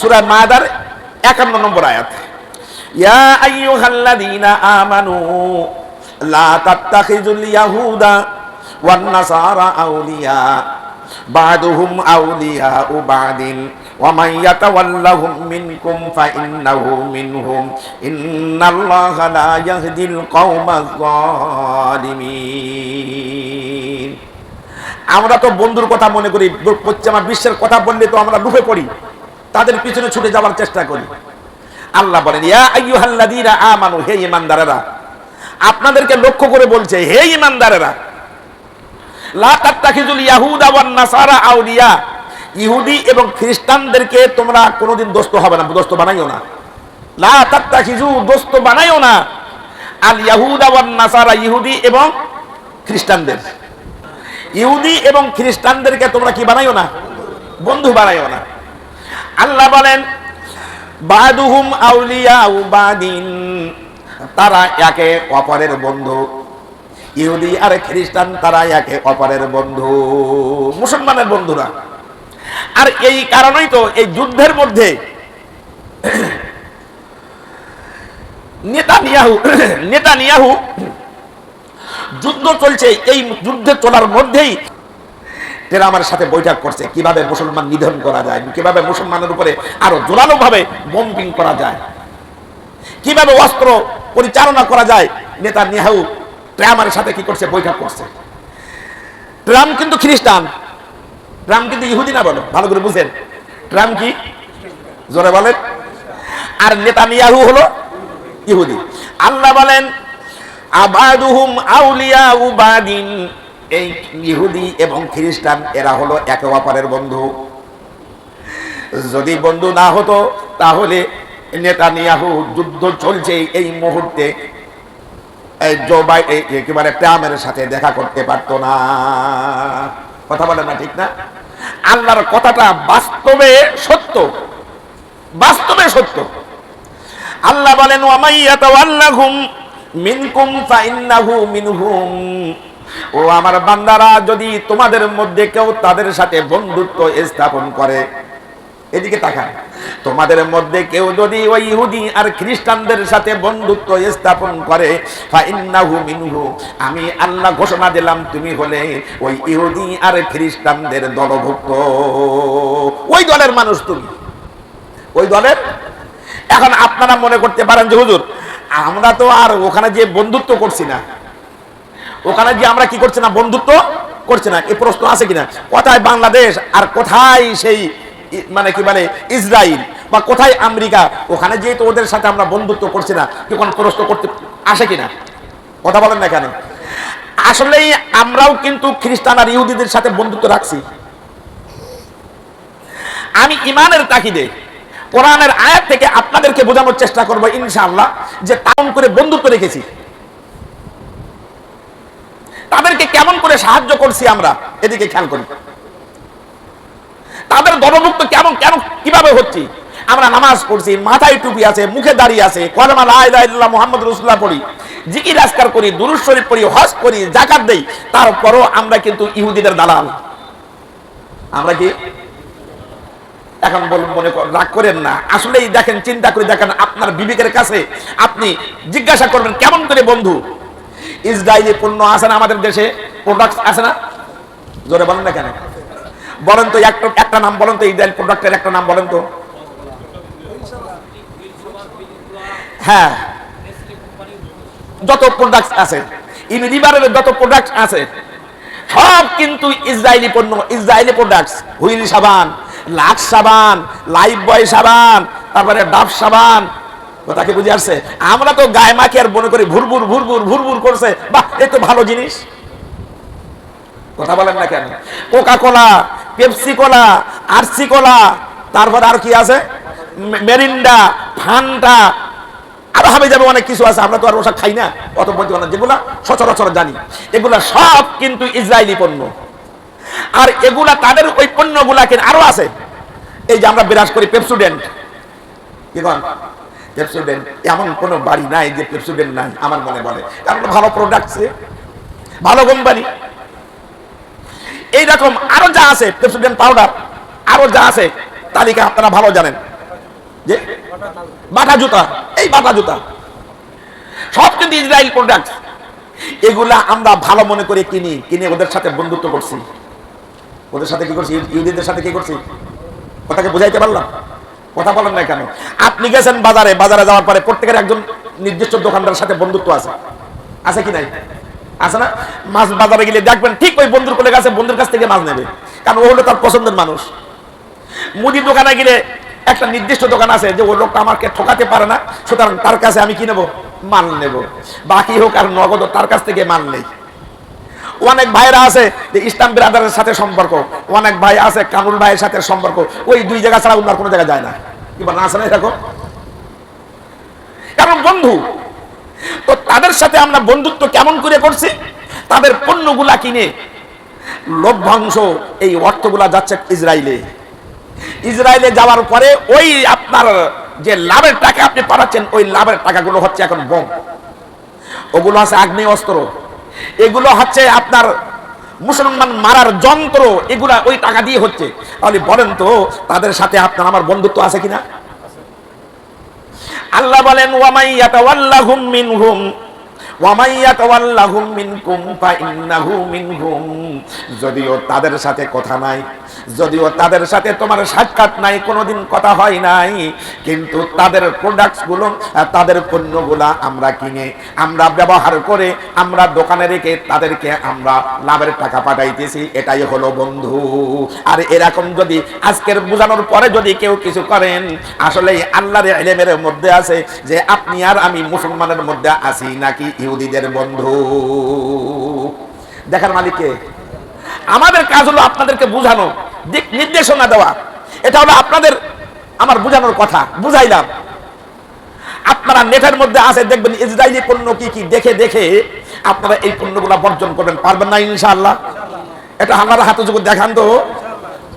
সূরা মায়দার 51 নম্বর আয়াত, ইয়া আইয়ুহাল্লাযীনা আমানু লা তাত্তাখিযুল ইয়াহুদা ওয়ান নাসারা আউলিয়া বা'দুহুম আউলিয়াউ বা'দিন ওয়া মান ইয়াতাওয়াল্লাহুম মিনকুম ফাইন্নাহু মিনহুম ইন্নাল্লাহা লা ইয়াহদিল কওমাজ যালিমিন। আমরা তো বন্ধুর কথা মনে করি, পশ্চিমা বিশ্বের কথা বললে তো আমরা ডুবে পড়ি, তাদের পিছনে ছুটে যাওয়ার চেষ্টা করি। আল্লাহ বলেন, ইয়া আইয়ুহাল্লাযীনা আমানু, হে ঈমানদারেরা, আপনাদেরকে লক্ষ্য করে বলছে, হে ঈমানদারেরা, লা তাত্তাখিযুল ইয়াহুদা ওয়ান নাসারা আউলিয়া, ইহুদি এবং খ্রিস্টানদেরকে তোমরা কোনোদিন দোস্ত হবে না, দোস্ত বানাইও না। লা তাত্তাখিযু, দোস্ত বানাইও না, আল ইয়াহুদা ওয়ান নাসারা, ইহুদি এবং খ্রিস্টানদের। ইহুদি এবং খ্রিস্টানদেরকে তোমরা কি বানাইও না? বন্ধু বানাইও না। আল্লাহ বলেন, বা'দুহুম আউলিয়াউ বা'দিন, তারা একে অপরের বন্ধু। ইহুদি আর খ্রিস্টান তারা একে অপরের বন্ধু, মুসলমানের বন্ধুরা। আর এই কারণেই তো এই যুদ্ধের মধ্যে নেতানিয়াহু যুদ্ধ চলছে, এই যুদ্ধে চলার মধ্যেই ট্রাম্পের সাথে বৈঠক করছে, কিভাবে মুসলমান নিধন করা যায়, কিভাবে মুসলমানের উপরে আরো জোরালো ভাবে বোম্বিং করা যায়, কিভাবে অস্ত্র পরিচালনা করা যায়। নেতানিয়াহু ট্রাম্পের সাথে কি করছে? বৈঠক করছে। ট্রাম্প কিন্তু খ্রিস্টান, ট্রাম্প কিন্তু ইহুদি না, বলো ভালো করে বুঝেন। ট্রাম্প কি? জোরে বলেন। আর নেতানিয়াহু হলো ইহুদি। আল্লাহ বলেন, আবাদুহুম আউলিয়াউ বাদিন, এই ইহুদি এবং খ্রিস্টান এরা হলো একে অপরের বন্ধু। যদি বন্ধু না হতো তাহলে নেতানিয়াহু যুদ্ধ চলছে এই মুহূর্তে জো বাইডেন একেবারে ট্রাম্পের সাথে দেখা করতে পারতো না। কথা বলেন না, ঠিক না? আল্লাহর কথাটা বাস্তবে সত্য, বাস্তবে সত্য। আল্লাহ বলেন, ওয়া মাইয়াতাওয়াল্লাহুম মিনকুম ফাইন্নাহু মিনহুম, ও আমার বান্দারা, যদি তোমাদের মধ্যে কেউ তাদের সাথে বন্ধুত্ব স্থাপন করে, এদিকে তাকান, তোমাদের মধ্যে কেউ যদি ওই ইহুদি আর খ্রিস্টানদের সাথে বন্ধুত্ব স্থাপন করে, ফাইন্নাহু মিনহু, আমি আল্লাহ ঘোষণা দিলাম তুমি হলে ওই ইহুদি আর খ্রিস্টানদের দলভুক্ত, ওই দলের মানুষ তুমি, ওই দলের। এখন আপনারা মনে করতে পারেন যে হুজুর, আমরা তো আর ওখানে যে বন্ধুত্ব করছি না, ওখানে যে আমরা কি করছি না, বন্ধুত্ব করছি না, এই প্রশ্ন আছে কিনা? কোথায় বাংলাদেশ আর কোথায় সেই মানে কি বলে ইসরায়েল বা কোথায় আমেরিকা, ওখানে যেহেতু ওদের সাথে আমরা বন্ধুত্ব করছি না, কি কোন প্রশ্ন করতে আসে কিনা? কথা বলেন না কেন? আসলেই আমরাও কিন্তু খ্রিস্টান আর ইহুদিদের সাথে বন্ধুত্ব রাখছি। আমি ইমানের তাকিদে কোরআনের আয়াত থেকে আপনাদেরকে বোঝানোর চেষ্টা করবো ইনশাআল্লাহ, যে কেমন করে বন্ধুত্ব রেখেছি, তাদেরকে কেমন করে সাহায্য করছি আমরা, এদিকে খেয়াল করি। তাদের দলভুক্ত কেমন কেন কিভাবে হচ্ছি? আমরা নামাজ পড়ছি, মাথায় টুপি আছে, মুখে দাড়ি আছে, কলেমা লা ইলাহা ইল্লাল্লাহ মুহাম্মাদুর রাসূলুল্লাহ পড়ি, জিকির আজকার করি, দুরূদ শরীফ পড়ি, হজ করি, যাকাত দেই, তারপরও আমরা কিন্তু ইহুদিদের দালাল। আমরা কি এখন বলুন, মনে রাগ করেন না, আসলেই দেখেন, চিন্তা করে দেখেন, আপনার বিবেকের কাছে আপনি জিজ্ঞাসা করবেন কেমন করে বন্ধু। ইসরায়েলি পণ্য আছে না আমাদের দেশে, প্রোডাক্ট আছে না? জোরে বলেন না কেন? বলেন তো একটা নাম বলেন তো, ইসরায়েল প্রোডাক্টের একটা নাম বলেন তো। হ্যাঁ, যত প্রোডাক্ট আছে, ইউনিলিভারের যত প্রোডাক্ট আছে সব কিন্তু ইসরায়েলি পণ্য, ইসরায়েলি প্রোডাক্টস। হুইল সাবান, লাক্স সাবান, লাইফ বয় সাবান, তারপরে ডাব সাবান। কথা কি বুঝে আসছে? আমরা তো গায়ে মাখি আর মনে করি ভুরভুর ভুরভুর ভুরভুর করছে, বাহ এ তো ভালো জিনিস। কথা বলেন না কেন? কোকা কোলা, পেপসি কোলা, আরসি কোলা, তারপরে আর কি আছে, মেরিন্ডা, ফান্টা, আরো হবে যাবে অনেক কিছু আছে, আমরা তো আর ওসব খাই না, অত বলতে পারি না, যেগুলা সচরাচর জানি, এগুলা সব কিন্তু ইসরায়েলি পণ্য। আর এগুলা তাদের ওই পণ্যগুলা কিন্তু আরো আছে। এই যে আমরা বিরাজ করি পেপসুডেন্ট, কি বল পেপসুডেন্ট, এমন কোন বাড়ি নাই যে পেপসুডেন্ট নাই, আমার মনে বলে, কারণ ভালো প্রোডাক্ট, ভালো কোম্পানি। এইরকম আরো যা আছে, পেপসুডেন্ট পাউডার, আরো যা আছে তালিকা আপনারা ভালো জানেন। যে বাটা জুতা, এই বাটা জুতা সব কিন্তু ইসরায়েল প্রোডাক্ট। এগুলা আমরা ভালো মনে করে কিনে ওদের সাথে বন্ধুত্ব করছি। ওদের সাথে কি করছি? ইহুদিদের সাথে কি করছি? কথাকে বুঝাইতে পারলাম? কথা বলেন না কেন? আপনি গেছেন বাজারে যাওয়ার পরে প্রত্যেকের একজন নির্দিষ্ট দোকানদারের সাথে বন্ধুত্ব আছে কি নাই? আছে না? মাছ বাজারে গেলে দেখবেন ঠিক ওই বন্ধুর কোলে গেছে, বন্ধুর কাছ থেকে মাছ নেবে, কারণ ও হলো তার পছন্দের মানুষ। মুদির দোকানে গেলে একটা নির্দিষ্ট দোকান আছে যে ওই লোকটা আমাকে ঠকাতে পারে না, সুতরাং তার কাছে আমি কি নেব? মাল নেব, বাকি হোক আর নগদ, তার কাছ থেকে মাল নেই। অনেক ভাইরা আছে যে ইসলাম ব্রাদারের সাথে সম্পর্ক, অনেক ভাই আছে কামরুল ভাইয়ের সাথে সম্পর্ক, ওই দুই জায়গা ছাড়া অন্য কোনো জায়গায় যায় না। কি বলেন, আছে না এরকম? কারণ বন্ধু তো তাদের সাথে আমরা বন্ধুত্ব কেমন করে করছি? তাদের পণ্যগুলা কিনে লভ্যাংশ, এই অর্থগুলা যাচ্ছে ইসরায়েলে যাওয়ার পরে ওই আপনার যে লাভের টাকা আপনি পাঠাচ্ছেন, ওই লাভের টাকাগুলো হচ্ছে এখন বোম, ওগুলো আছে আগ্নেয় অস্ত্র, এগুলো হচ্ছে আপনার মুসলমান মারার যন্ত্র, এগুলা ওই টাকা দিয়ে হচ্ছে। তাহলে বলেন তো তাদের সাথে আপনার আমার বন্ধুত্ব আছে কিনা? আল্লাহ বলেন ওয়ামাই ইয়াতাওয়াল্লাহুম মিনহুম ওয়ামাই ইয়াতাওয়াল্লাহুম মিনকুম ফাইন্নাহু মিনহুম। যদিও তাদের সাথে কথা নাই, যদিও তাদের সাথে তোমার সাক্ষাৎ নাই, কোনোদিন কথা হয় নাই, কিন্তু তাদের প্রোডাক্টস গুলো, তাদের পণ্যগুলা আমরা কিনে, আমরা ব্যবহার করে, আমরা দোকানে রেখে তাদেরকে আমরা লাভের টাকা পাঠাইতেছি, এটাই হলো বন্ধু। আর এরকম যদি আজকের বোঝানোর পরে যদি কেউ কিছু করেন, আসলে আল্লাহর ইলমের মধ্যে আছে যে আপনি আর আমি মুসলমানের মধ্যে আছি নাকি ইহুদিদের বন্ধু। দেখার মালিককে আমাদের কাজ হলো আপনাদেরকে বুঝানো, দিক নির্দেশনা দেওয়া। এটা হলো আপনাদের আমার বুঝানোর কথা, বুঝাইলাম। আপনারা নেটের মধ্যে আছে, দেখবেন ইসরায়েলি পণ্য কি কি, দেখে দেখে আপনারা এই পণ্যগুলা বর্জন করবেন। পারবেন না ইনশাআল্লাহ? এটা আমার হাতে যুগ দেখান তো,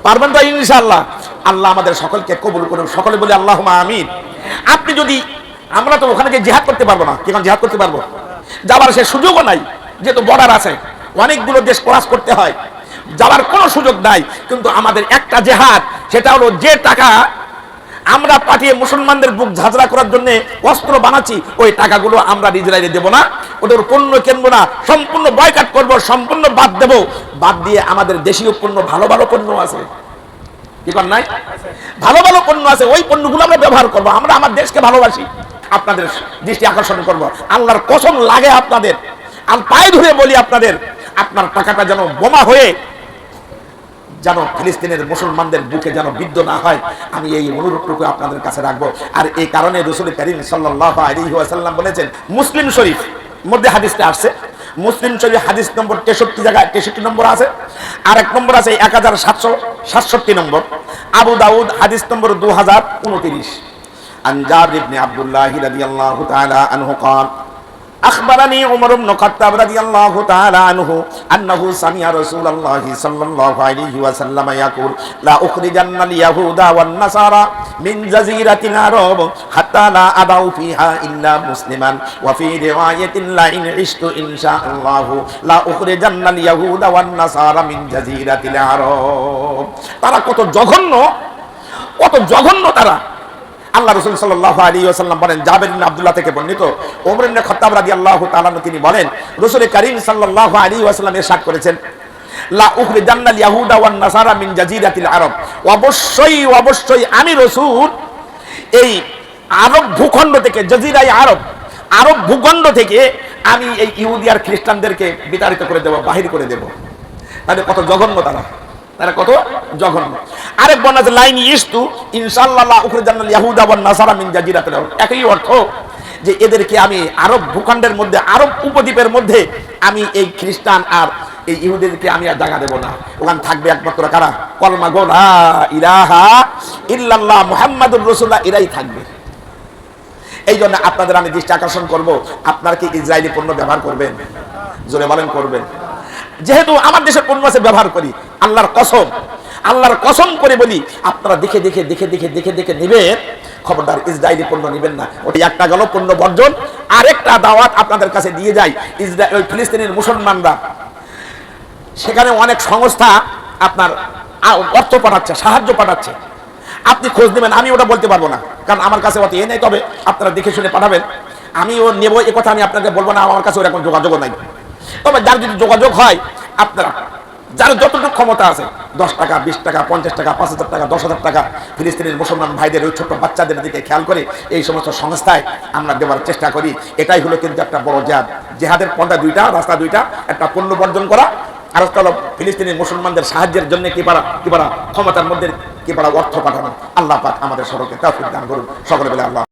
পারবেন তো ইনশাআল্লাহ? আল্লাহ আমাদের সকলকে কবুল করুন, সকলে বলি আল্লাহুম্মা আমিন। আপনি যদি, আমরা তো ওখানে গিয়ে জিহাদ করতে পারবো না, কি জিহাদ করতে পারবো? যাবার সে সুযোগও নাই, যেহেতু বর্ডার আছে, অনেকগুলো দেশ ক্রস করতে হয়, যাওয়ার কোনো সুযোগ নাই। কিন্তু আমাদের একটা জেহাদ, সেটা হলো যে টাকা আমরা পাঠিয়ে মুসলমানদের বুক ঝাঁঝরা করার জন্য অস্ত্র বানাচ্ছি, ওই টাকাগুলো আমরা ইসরায়েলে দেব না, ওদের পণ্য কিনবো না, সম্পূর্ণ বয়কট করব, সম্পূর্ণ বাদ দেব। বাদ দিয়ে আমাদের দেশীয় পণ্য, ভালো ভালো পণ্য আছে, কি কর নাই? ভালো ভালো পণ্য আছে, ওই পণ্যগুলো আমরা ব্যবহার করবো। আমরা আমার দেশকে ভালোবাসি, আপনাদের দৃষ্টি আকর্ষণ করব। আল্লাহর কসম লাগে আপনাদের, আর পায়ে ধরে বলি আপনাদের, আপনার টাকাটা যেন বোমা হয়ে যেন ফিলিস্তিনের মুসলমানদের বুকে যেন বিদ্ধ না হয়, আমি এই অনুরোধটুকু আপনাদের কাছে রাখবো। আর এই কারণে রাসূল করিম সাল্লাল্লাহু আলাইহি ওয়াসাল্লাম বলেছেন, মুসলিম শরীফ মধ্যে হাদিসটা আসছে, মুসলিম শরীফ হাদিস নম্বর 63 জায়গায় 63 নম্বর আছে, আর এক নম্বর আছে 1767 নম্বর। আবু দাউদ হাদিস নম্বর 2029। আন জাবির ইবনে আব্দুল্লাহ রাদিয়াল্লাহু তাআলা আনহু قال أخبرني عمر بن الخطاب رضي الله تعالى عنه أنه سمع رسول الله صلى الله عليه وسلم يقول لا أخرجن اليهود والنصارى من جزيرة العرب حتى لا أدع فيها إلا مسلما وفي رواية لئن عشت إن شاء الله لا أخرجن اليهود والنصارى من جزيرة العرب। তারা কত জঘন্য তারা। আল্লাহ রাসূল সাল্লাল্লাহু আলাইহি ওয়াসাল্লাম বলেন, জাবির ইবনে আব্দুল্লাহ থেকে বর্ণিত, ওমর ইবনে খাত্তাব রাদিয়াল্লাহু তাআলা তিনি বলেন, রাসূল কারীম সাল্লাল্লাহু আলাইহি ওয়াসাল্লাম ইরশাদ করেছেন, লা উখরিজান্নাল ইয়াহুদা ওয়ান নাসারা মিন জাজিরাতিল আরব। অবশ্যই আমি রাসূল এই আরব ভূখণ্ড থেকে, জাজিরায়ে আরব ভূখণ্ড থেকে আমি এই ইহুদি আর খ্রিস্টানদেরকে বিতাড়িত করে দেব, বাহির করে দেব। তাহলে কত জঘন্য তারা কত জঘন্য। আরেক বর্ণনা আছে লাইন ইস্তু ইনশাআল্লাহ লা উখরিজান্নাল ইয়াহুদা ওয়ান নাসারা মিন জাজিরাতিল আরব। একই অর্থ যে এদেরকে আমি আরব ভূখণ্ডের মধ্যে, আরব উপদ্বীপের মধ্যে আমি এই খ্রিস্টান আর এই ইহুদিদেরকে আমি আর জায়গা দেব না। ওখানে থাকবে একমাত্র কারা? কলমা গো লা ইলাহা ইল্লাল্লাহ মুহাম্মাদুর রাসূলুল্লাহ, এরাই থাকবে। এই জন্য আপনাদের আমি দৃষ্টি আকর্ষণ করব, আপনারা কি ইসরায়েলি পণ্য ব্যবহার করবেন? জোরে বলেন করবেন। যেহেতু আমার দেশের পণ্য আছে, ব্যবহার করি। আল্লাহর কসম করে বলি, আপনারা দেখে দেখে নেবেন, খবরদার ইসরায়েলি পণ্য নেবেন না। ওই একটা গেল পণ্য বর্জন। আরেকটা দাওয়াত আপনাদের কাছে দিয়ে যাই, ওই ফিলিস্তিনের মুসলমানরা, সেখানে অনেক সংস্থা আপনার অর্থ পাঠাচ্ছে, সাহায্য পাঠাচ্ছে। আপনি খোঁজ নেবেন, আমি ওটা বলতে পারবো না, কারণ আমার কাছে অত নেই। তবে আপনারা দেখে শুনে পাঠাবেন, আমি ও নেবো এ কথা আমি আপনাকে বলবো না, আমার কাছে ওরকম যোগাযোগও নাই। তবে যার যদি যোগাযোগ হয়, আপনারা যার যতটুকু ক্ষমতা আছে, 10 টাকা, 20 টাকা, 50 টাকা, 5,000 টাকা, 10,000 টাকা, ফিলিস্তিনের মুসলমান ভাইদের ওই ছোট্ট বাচ্চাদের দিকে খেয়াল করে এই সমস্ত সংস্থায় আমরা দেওয়ার চেষ্টা করি। এটাই হলো কিন্তু একটা বড় জিহাদ। জিহাদের পন্থা দুইটা, রাস্তা দুইটা, একটা পণ্য বর্জন করা, আর একটা হলো ফিলিস্তিনের মুসলমানদের সাহায্যের জন্য কি পারা ক্ষমতার মধ্যে কি পারা অর্থ পাঠানো। আল্লাহ পাক আমাদের সকলকে তাওফিক দান করুন। সকলে বলে আল্লাহ।